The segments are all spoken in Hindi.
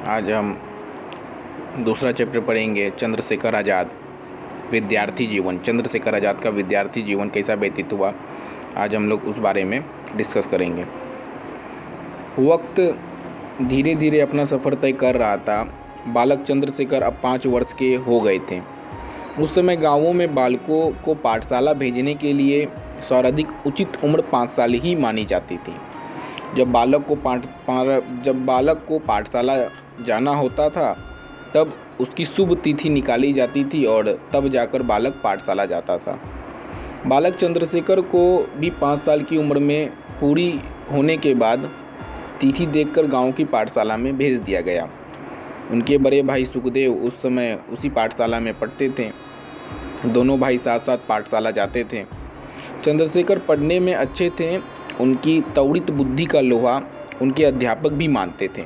आज हम दूसरा चैप्टर पढ़ेंगे, चंद्रशेखर आज़ाद विद्यार्थी जीवन। चंद्रशेखर आज़ाद का विद्यार्थी जीवन कैसा व्यतीत हुआ, आज हम लोग उस बारे में डिस्कस करेंगे। वक्त धीरे धीरे अपना सफ़र तय कर रहा था। बालक चंद्रशेखर अब 5 वर्ष के हो गए थे। उस समय गाँवों में बालकों को पाठशाला भेजने के लिए सर्वाधिक उचित उम्र 5 साल ही मानी जाती थी। जब बालक को पाठशाला जाना होता था तब उसकी शुभ तिथि निकाली जाती थी और तब जाकर बालक पाठशाला जाता था। बालक चंद्रशेखर को भी 5 साल की उम्र में पूरी होने के बाद तिथि देखकर गांव की पाठशाला में भेज दिया गया। उनके बड़े भाई सुखदेव उस समय उसी पाठशाला में पढ़ते थे। दोनों भाई साथ साथ पाठशाला जाते थे। चंद्रशेखर पढ़ने में अच्छे थे। उनकी त्वरित बुद्धि का लोहा उनके अध्यापक भी मानते थे।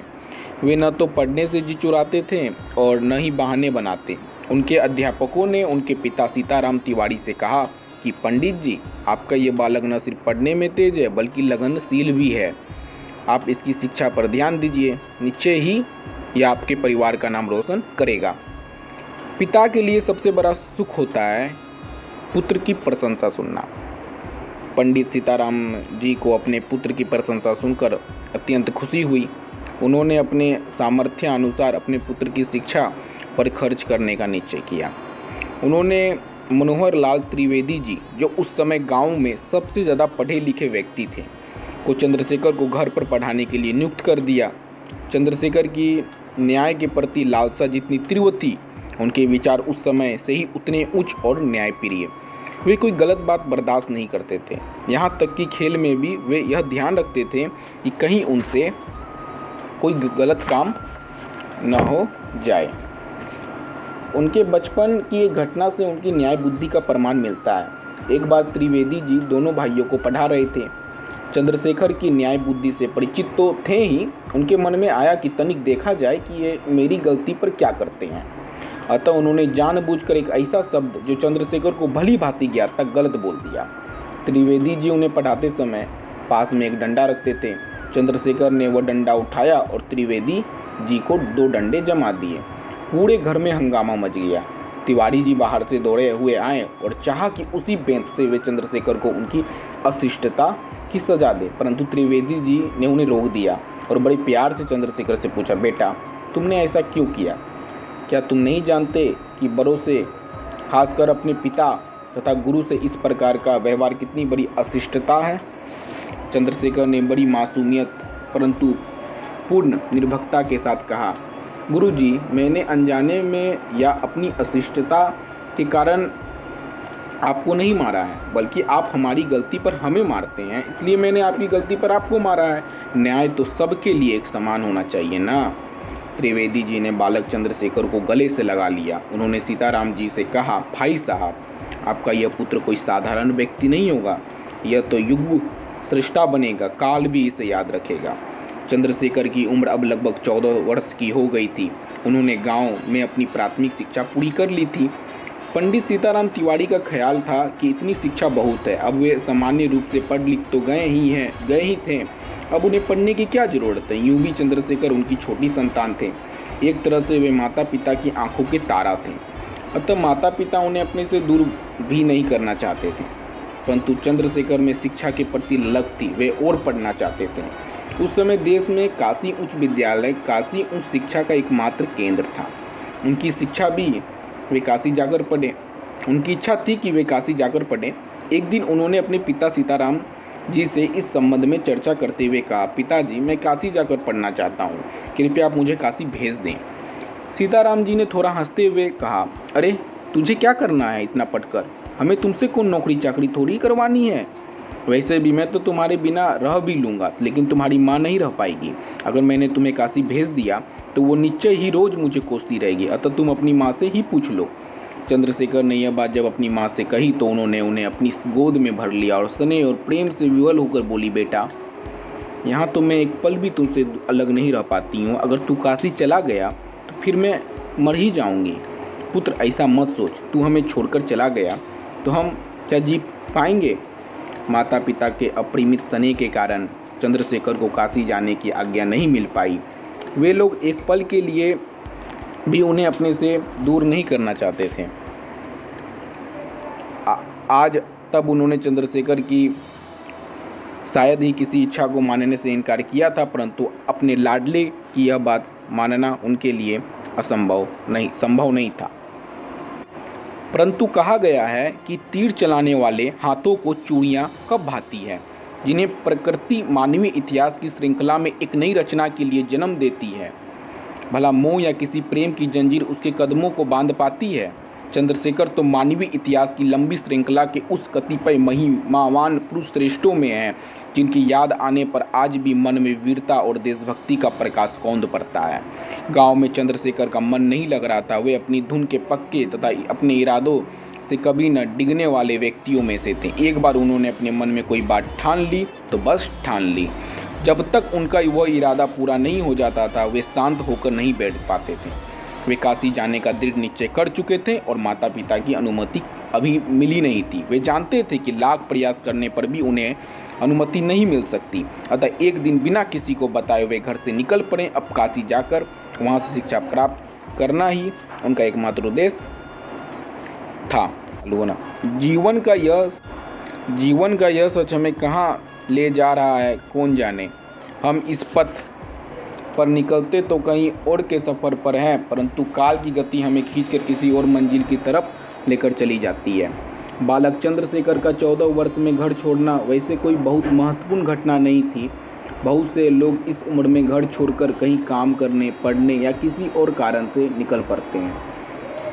वे न तो पढ़ने से जी चुराते थे और न ही बहाने बनाते। उनके अध्यापकों ने उनके पिता सीताराम तिवारी से कहा कि पंडित जी, आपका ये बालक न सिर्फ पढ़ने में तेज है बल्कि लगनशील भी है। आप इसकी शिक्षा पर ध्यान दीजिए, निश्चय ही यह आपके परिवार का नाम रोशन करेगा। पिता के लिए सबसे बड़ा सुख होता है पुत्र की प्रशंसा सुनना। पंडित सीताराम जी को अपने पुत्र की प्रशंसा सुनकर अत्यंत खुशी हुई। उन्होंने अपने सामर्थ्य अनुसार अपने पुत्र की शिक्षा पर खर्च करने का निश्चय किया। उन्होंने मनोहर लाल त्रिवेदी जी, जो उस समय गांव में सबसे ज़्यादा पढ़े लिखे व्यक्ति थे, को चंद्रशेखर को घर पर पढ़ाने के लिए नियुक्त कर दिया। चंद्रशेखर की न्याय के प्रति लालसा जितनी तीव्र थी, उनके विचार उस समय से ही उतने उच्च और न्यायप्रिय। वे कोई गलत बात बर्दाश्त नहीं करते थे। यहाँ तक कि खेल में भी वे यह ध्यान रखते थे कि कहीं उनसे कोई गलत काम न हो जाए। उनके बचपन की एक घटना से उनकी न्याय बुद्धि का प्रमाण मिलता है। एक बार त्रिवेदी जी दोनों भाइयों को पढ़ा रहे थे। चंद्रशेखर की न्याय बुद्धि से परिचित तो थे ही, उनके मन में आया कि तनिक देखा जाए कि ये मेरी गलती पर क्या करते हैं। अतः उन्होंने जानबूझकर एक ऐसा शब्द जो चंद्रशेखर को भली भांति ज्ञात था गलत बोल दिया। त्रिवेदी जी उन्हें पढ़ाते समय पास में एक डंडा रखते थे। चंद्रशेखर ने वह डंडा उठाया और त्रिवेदी जी को 2 डंडे जमा दिए। पूरे घर में हंगामा मच गया। तिवारी जी बाहर से दौड़े हुए आए और चाहा कि उसी बेंत से वे चंद्रशेखर को उनकी अशिष्टता की सजा दे, परंतु त्रिवेदी जी ने उन्हें रोक दिया और बड़े प्यार से चंद्रशेखर से पूछा, बेटा तुमने ऐसा क्यों किया? क्या तुम नहीं जानते कि बड़ों से, खासकर अपने पिता तथा गुरु से इस प्रकार का व्यवहार कितनी बड़ी अशिष्टता है? चंद्रशेखर ने बड़ी मासूमियत परंतु पूर्ण निर्भीकता के साथ कहा, गुरुजी, मैंने अनजाने में या अपनी अशिष्टता के कारण आपको नहीं मारा है, बल्कि आप हमारी गलती पर हमें मारते हैं, इसलिए मैंने आपकी गलती पर आपको मारा है। न्याय तो सबके लिए एक समान होना चाहिए ना। त्रिवेदी जी ने बालक चंद्रशेखर को गले से लगा लिया। उन्होंने सीताराम जी से कहा, भाई साहब, आपका यह पुत्र कोई साधारण व्यक्ति नहीं होगा। यह तो युग सृष्टा बनेगा, काल भी इसे याद रखेगा। चंद्रशेखर की उम्र अब लगभग 14 वर्ष की हो गई थी। उन्होंने गांव में अपनी प्राथमिक शिक्षा पूरी कर ली थी। पंडित सीताराम तिवारी का ख्याल था कि इतनी शिक्षा बहुत है। अब वे सामान्य रूप से पढ़ लिख तो गए ही थे, अब उन्हें पढ़ने की क्या जरूरत है। यूं भी चंद्रशेखर उनकी छोटी संतान थे। एक तरह से वे माता पिता की आंखों के तारा थे। अतः माता पिता उन्हें अपने से दूर भी नहीं करना चाहते थे, परंतु चंद्रशेखर में शिक्षा के प्रति लग थी। वे और पढ़ना चाहते थे। उस समय देश में काशी उच्च विद्यालय काशी उच्च शिक्षा का एकमात्र केंद्र था। उनकी शिक्षा भी वे काशी जाकर पढ़े। उनकी इच्छा थी कि वे काशी जाकर पढ़े। एक दिन उन्होंने अपने पिता सीताराम जी से इस संबंध में चर्चा करते हुए कहा, पिताजी, मैं काशी जाकर पढ़ना चाहता हूँ, कृपया आप मुझे काशी भेज दें। सीताराम जी ने थोड़ा हंसते हुए कहा, अरे तुझे क्या करना है इतना पढ़कर? हमें तुमसे कौन नौकरी चाकरी थोड़ी करवानी है। वैसे भी मैं तो तुम्हारे बिना रह भी लूँगा, लेकिन तुम्हारी माँ नहीं रह पाएगी। अगर मैंने तुम्हें काशी भेज दिया तो वो निश्चय ही रोज़ मुझे कोसती रहेगी। अतः तुम अपनी माँ से ही पूछ लो। चंद्रशेखर ने यह बात जब अपनी माँ से कही तो उन्होंने उन्हें अपनी गोद में भर लिया और स्नेह और प्रेम से विवल होकर बोली, बेटा, यहाँ तो मैं एक पल भी तुमसे अलग नहीं रह पाती हूँ। अगर तू काशी चला गया तो फिर मैं मर ही जाऊँगी। पुत्र, ऐसा मत सोच। तू हमें छोड़कर चला गया तो हम क्या जी पाएंगे? माता पिता के अपरिमित स्नेह के कारण चंद्रशेखर को काशी जाने की आज्ञा नहीं मिल पाई। वे लोग एक पल के लिए भी उन्हें अपने से दूर नहीं करना चाहते थे। आज तब उन्होंने चंद्रशेखर की शायद ही किसी इच्छा को मानने से इनकार किया था, परंतु अपने लाडले की यह बात मानना उनके लिए संभव नहीं था। परंतु कहा गया है कि तीर चलाने वाले हाथों को चूड़ियाँ कब भाती है, जिन्हें प्रकृति मानवीय इतिहास की श्रृंखला में एक नई रचना के लिए जन्म देती है। भला मोह या किसी प्रेम की जंजीर उसके कदमों को बांध पाती है? चंद्रशेखर तो मानवीय इतिहास की लंबी श्रृंखला के उस कतिपय महिमावान पुरुष श्रेष्ठों में हैं, जिनकी याद आने पर आज भी मन में वीरता और देशभक्ति का प्रकाश कौंध पड़ता है। गांव में चंद्रशेखर का मन नहीं लग रहा था। वे अपनी धुन के पक्के तथा अपने इरादों से कभी न डिगने वाले व्यक्तियों में से थे। एक बार उन्होंने अपने मन में कोई बात ठान ली तो बस ठान ली। जब तक उनका वह इरादा पूरा नहीं हो जाता था, वे शांत होकर नहीं बैठ पाते थे। वे काशी जाने का दृढ़ निश्चय कर चुके थे और माता पिता की अनुमति अभी मिली नहीं थी। वे जानते थे कि लाख प्रयास करने पर भी उन्हें अनुमति नहीं मिल सकती। अतः एक दिन बिना किसी को बताए वे घर से निकल पड़े। अब काशी जाकर वहाँ से शिक्षा प्राप्त करना ही उनका एकमात्र उद्देश्य था। जीवन का यह सच हमें कहाँ ले जा रहा है कौन जाने। हम इस पथ पर निकलते तो कहीं और के सफ़र पर हैं, परंतु काल की गति हमें खींचकर किसी और मंजिल की तरफ लेकर चली जाती है। बालक चंद्रशेखर का 14 वर्ष में घर छोड़ना वैसे कोई बहुत महत्वपूर्ण घटना नहीं थी। बहुत से लोग इस उम्र में घर छोड़कर कहीं काम करने, पढ़ने या किसी और कारण से निकल पड़ते हैं,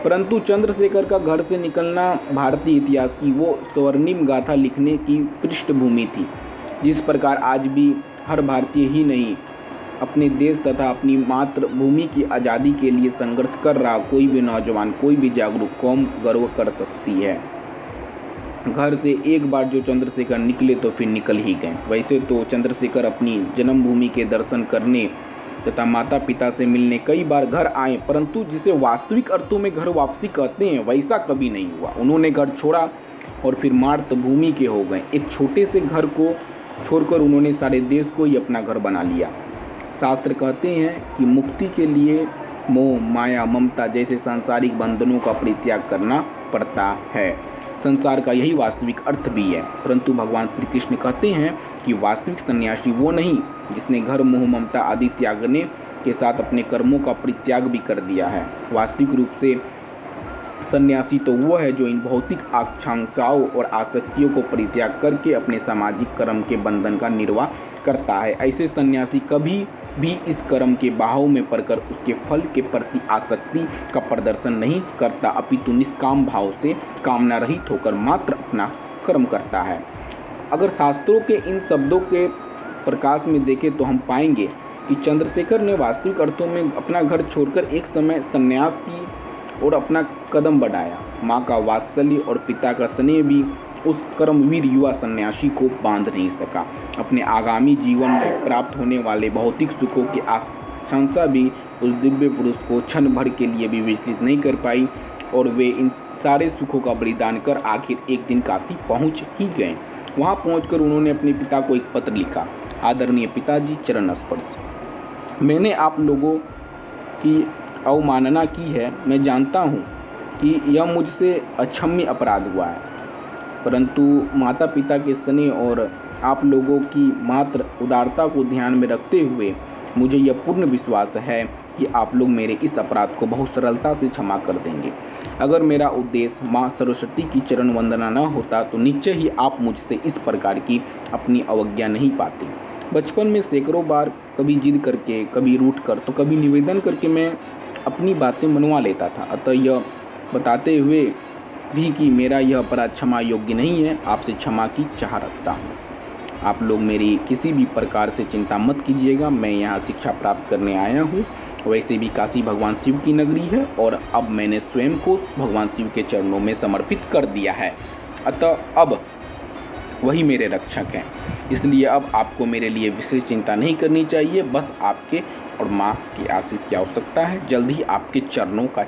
परंतु चंद्रशेखर का घर से निकलना भारतीय इतिहास की वो स्वर्णिम गाथा लिखने की पृष्ठभूमि थी। जिस प्रकार आज भी हर भारतीय ही नहीं, अपने देश तथा अपनी मातृभूमि की आज़ादी के लिए संघर्ष कर रहा कोई भी नौजवान, कोई भी जागरूक कौम गर्व कर सकती है। घर से एक बार जो चंद्रशेखर निकले तो फिर निकल ही गए। वैसे तो चंद्रशेखर अपनी जन्मभूमि के दर्शन करने तथा माता पिता से मिलने कई बार घर आए, परंतु जिसे वास्तविक अर्थों में घर वापसी कहते हैं वैसा कभी नहीं हुआ। उन्होंने घर छोड़ा और फिर मातृभूमि के हो गए। एक छोटे से घर को छोड़कर उन्होंने सारे देश को ही अपना घर बना लिया। शास्त्र कहते हैं कि मुक्ति के लिए मोह, माया, ममता जैसे सांसारिक बंधनों का परित्याग करना पड़ता है। संसार का यही वास्तविक अर्थ भी है। परंतु भगवान श्री कृष्ण कहते हैं कि वास्तविक सन्यासी वो नहीं जिसने घर, मोह, ममता आदि त्यागने के साथ अपने कर्मों का परित्याग भी कर दिया है। वास्तविक रूप से सन्यासी तो वो है जो इन भौतिक आकांक्षाओं और आसक्तियों को परित्याग करके अपने सामाजिक कर्म के बंधन का निर्वाह करता है। ऐसे सन्यासी कभी भी इस कर्म के बाहों में पड़कर उसके फल के प्रति आसक्ति का प्रदर्शन नहीं करता, अपितु निष्काम भाव से कामना रहित होकर मात्र अपना कर्म करता है। अगर शास्त्रों के इन शब्दों के प्रकाश में देखें तो हम पाएंगे कि चंद्रशेखर ने वास्तविक अर्थों में अपना घर छोड़कर एक समय संन्यास की और अपना कदम बढ़ाया। माँ का वात्सल्य और पिता का स्नेह भी उस कर्मवीर युवा सन्यासी को बांध नहीं सका। अपने आगामी जीवन में प्राप्त होने वाले भौतिक सुखों की आकांक्षा भी उस दिव्य पुरुष को क्षण भर के लिए भी विचलित नहीं कर पाई और वे इन सारे सुखों का बलिदान कर आखिर एक दिन काशी पहुंच ही गए। वहां पहुंचकर उन्होंने अपने पिता को एक पत्र लिखा। आदरणीय पिताजी, चरण स्पर्श। मैंने आप लोगों की अवमानना की है। मैं जानता हूँ कि यह मुझसे अक्षम्य अपराध हुआ है, परंतु माता पिता के स्नेह और आप लोगों की मात्र उदारता को ध्यान में रखते हुए मुझे यह पूर्ण विश्वास है कि आप लोग मेरे इस अपराध को बहुत सरलता से क्षमा कर देंगे। अगर मेरा उद्देश्य माँ सरस्वती की चरण वंदना न होता तो निश्चय ही आप मुझसे इस प्रकार की अपनी अवज्ञा नहीं पाते। बचपन में सैकड़ों बार कभी जिद करके, कभी रूठ कर तो कभी निवेदन करके मैं अपनी बातें मनवा लेता था। अतः यह बताते हुए भी कि मेरा यह अपराध क्षमा योग्य नहीं है, आपसे क्षमा की चाह रखता हूँ। आप लोग मेरी किसी भी प्रकार से चिंता मत कीजिएगा। मैं यहाँ शिक्षा प्राप्त करने आया हूँ। वैसे भी काशी भगवान शिव की नगरी है और अब मैंने स्वयं को भगवान शिव के चरणों में समर्पित कर दिया है। अतः अब वही मेरे रक्षक हैं, इसलिए अब आपको मेरे लिए विशेष चिंता नहीं करनी चाहिए। बस आपके और माँ की आशीष की आवश्यकता है। जल्द ही आपके चरणों का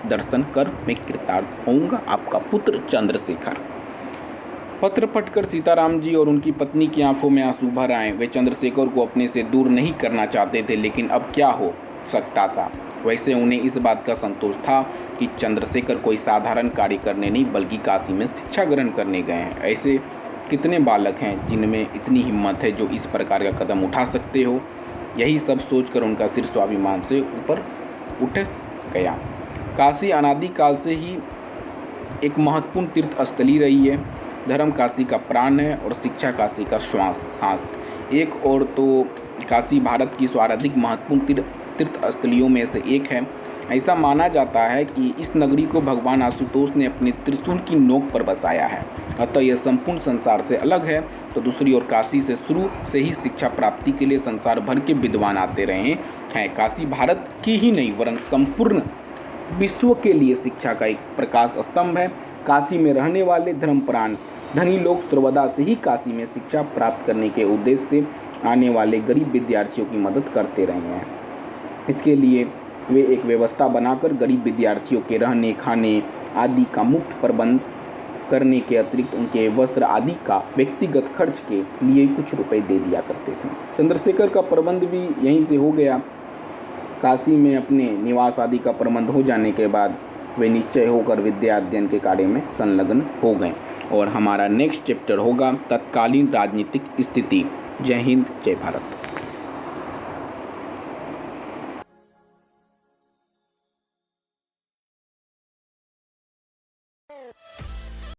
दर्शन कर मैं कृतार्थ होऊंगा। आपका पुत्र चंद्रशेखर। पत्र पढ़कर सीताराम जी और उनकी पत्नी की आंखों में आंसू भर आए। वे चंद्रशेखर को अपने से दूर नहीं करना चाहते थे, लेकिन अब क्या हो सकता था। वैसे उन्हें इस बात का संतोष था कि चंद्रशेखर कोई साधारण कार्य करने नहीं बल्कि काशी में शिक्षा ग्रहण करने गए हैं। ऐसे कितने बालक हैं जिनमें इतनी हिम्मत है, जो इस प्रकार का कदम उठा सकते हो। यही सब सोचकर उनका सिर स्वाभिमान से ऊपर उठ गया। काशी अनादिकाल से ही एक महत्वपूर्ण तीर्थ स्थली रही है। धर्म काशी का प्राण है और शिक्षा काशी का श्वास। एक और तो काशी भारत की सर्वाधिक महत्वपूर्ण तीर्थ स्थलियों में से एक है। ऐसा माना जाता है कि इस नगरी को भगवान आशुतोष ने अपने त्रिशूल की नोक पर बसाया है। अतः यह संपूर्ण संसार से अलग है। तो दूसरी ओर काशी से शुरू से ही शिक्षा प्राप्ति के लिए संसार भर के विद्वान आते रहे हैं। काशी भारत की ही नहीं वरन संपूर्ण विश्व के लिए शिक्षा का एक प्रकाश स्तंभ है। काशी में रहने वाले धर्मप्राण धनी लोग सर्वदा से ही काशी में शिक्षा प्राप्त करने के उद्देश्य से आने वाले गरीब विद्यार्थियों की मदद करते रहे हैं। इसके लिए वे एक व्यवस्था बनाकर गरीब विद्यार्थियों के रहने खाने आदि का मुफ्त प्रबंध करने के अतिरिक्त उनके वस्त्र आदि का व्यक्तिगत खर्च के लिए कुछ रुपए दे दिया करते थे। चंद्रशेखर का प्रबंध भी यहीं से हो गया। काशी में अपने निवास आदि का प्रबंध हो जाने के बाद वे निश्चय होकर विद्या अध्ययन के कार्य में संलग्न हो गए। और हमारा नेक्स्ट चैप्टर होगा तत्कालीन राजनीतिक स्थिति। जय हिंद, जय भारत।